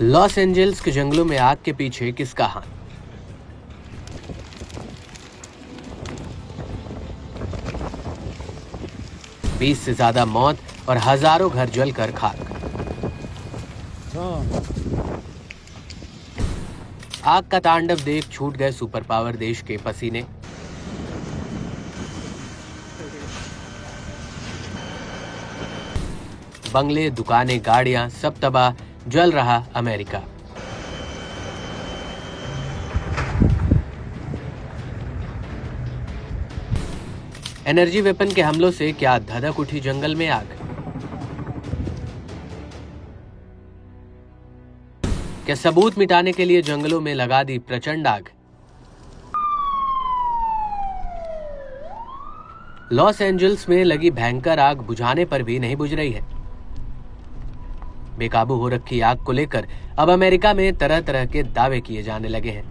Los Angeles के जंगलों में आग के पीछे किसका हाथ? बीस से ज्यादा मौत और हजारों घर जलकर खाक। आग का तांडव देख छूट गए सुपर पावर देश के पसीने। बंगले, दुकानें, गाड़ियां सब तबाह, जल रहा अमेरिका। एनर्जी वेपन के हमलों से क्या धधक उठी जंगल में आग? क्या सबूत मिटाने के लिए जंगलों में लगा दी प्रचंड आग? लॉस एंजल्स में लगी भयंकर आग बुझाने पर भी नहीं बुझ रही है। बेकाबू हो रखी आग को लेकर अब अमेरिका में तरह तरह के दावे किए जाने लगे हैं।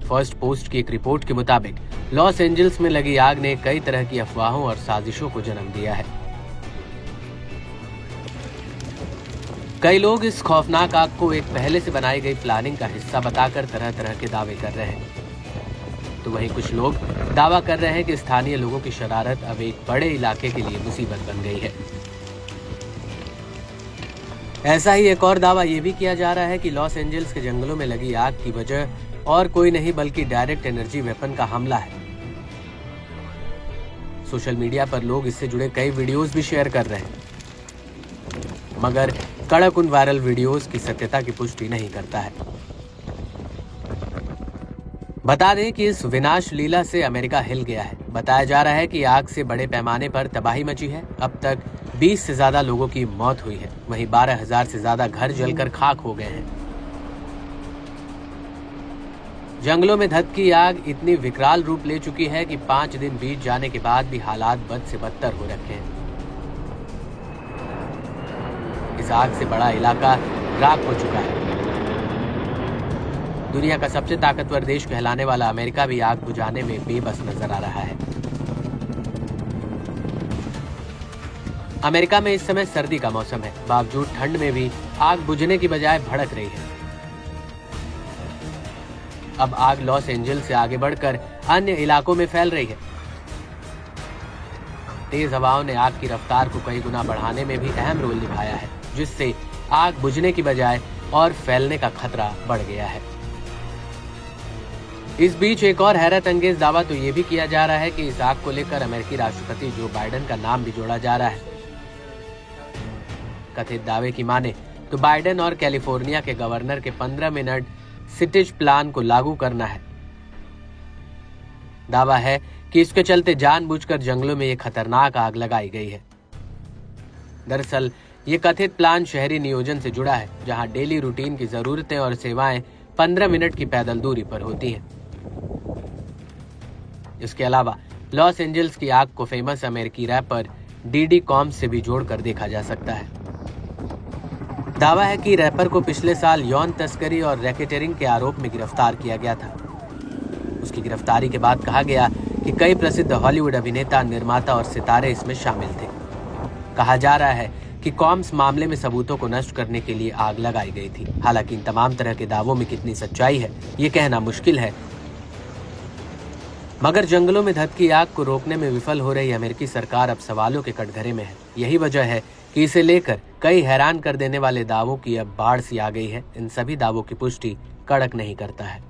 फर्स्ट पोस्ट की एक रिपोर्ट के मुताबिक लॉस एंजल्स में लगी आग ने कई तरह की अफवाहों और साजिशों को जन्म दिया है। कई लोग इस खौफनाक आग को एक पहले से बनाई गई प्लानिंग का हिस्सा बताकर तरह तरह के दावे कर रहे हैं, तो वहीं कुछ लोग दावा कर रहे हैं कि स्थानीय लोगों की शरारत अब एक बड़े इलाके के लिए मुसीबत बन गई है। ऐसा ही एक और दावा यह भी किया जा रहा है कि लॉस एंजल्स के जंगलों में लगी आग की वजह और कोई नहीं बल्कि डायरेक्ट एनर्जी वेपन का हमला है। सोशल मीडिया पर लोग इससे जुड़े कई वीडियोस भी शेयर कर रहे हैं, मगर कड़क उन वायरल वीडियोस की सत्यता की पुष्टि नहीं करता है। बता दें कि इस विनाश लीला से अमेरिका हिल गया है। बताया जा रहा है कि आग से बड़े पैमाने पर तबाही मची है। अब तक 20 से ज्यादा लोगों की मौत हुई है, वहीं 12,000 से ज्यादा घर जलकर खाक हो गए हैं। जंगलों में धधकी आग इतनी विकराल रूप ले चुकी है कि 5 दिन बीत जाने के बाद भी हालात बद से बदतर हो रखे हैं। इस आग से बड़ा इलाका राख हो चुका है। दुनिया का सबसे ताकतवर देश कहलाने वाला अमेरिका भी आग बुझाने में बेबस नजर आ रहा है। अमेरिका में इस समय सर्दी का मौसम है, बावजूद ठंड में भी आग बुझने की बजाय भड़क रही है। अब आग लॉस एंजल्स से आगे बढ़कर अन्य इलाकों में फैल रही है। तेज हवाओं ने आग की रफ्तार को कई गुना बढ़ाने में भी अहम रोल निभाया है, जिससे आग बुझने की बजाय और फैलने का खतरा बढ़ गया है। इस बीच एक और हैरत अंगेज दावा तो ये भी किया जा रहा है कि इस आग को लेकर अमेरिकी राष्ट्रपति जो बाइडेन का नाम भी जोड़ा जा रहा है। कथित दावे की माने तो बाइडेन और कैलिफोर्निया के गवर्नर के 15 मिनट सिटेज प्लान को लागू करना है। दावा है कि इसके चलते जानबूझकर जंगलों में ये खतरनाक आग लगाई गई है। दरअसल ये कथित प्लान शहरी नियोजन से जुड़ा है, जहां डेली रूटीन की जरूरतें और सेवाएं 15 मिनट की पैदल दूरी पर होती हैं। इसके अलावा लॉस एंजल्स की आग को फेमस अमेरिकी रैपर डीडी कॉम्स से भी जोड़कर देखा जा सकता है। दावा है कि रैपर को पिछले साल यौन तस्करी और रैकेटरिंग के आरोप में गिरफ्तार किया गया था। उसकी गिरफ्तारी के बाद कहा गया कि कई प्रसिद्ध हॉलीवुड अभिनेता, निर्माता और सितारे इसमें शामिल थे। कहा जा रहा है कि कॉम्स मामले में सबूतों को नष्ट करने के लिए आग लगाई गई थी। हालांकि इन तमाम तरह के दावों में कितनी सच्चाई है ये कहना मुश्किल है, मगर जंगलों में धधकी आग को रोकने में विफल हो रही अमेरिकी सरकार अब सवालों के कटघरे में है। यही वजह है कि इसे लेकर कई हैरान कर देने वाले दावों की अब बाढ़ सी आ गई है। इन सभी दावों की पुष्टि कड़क नहीं करता है।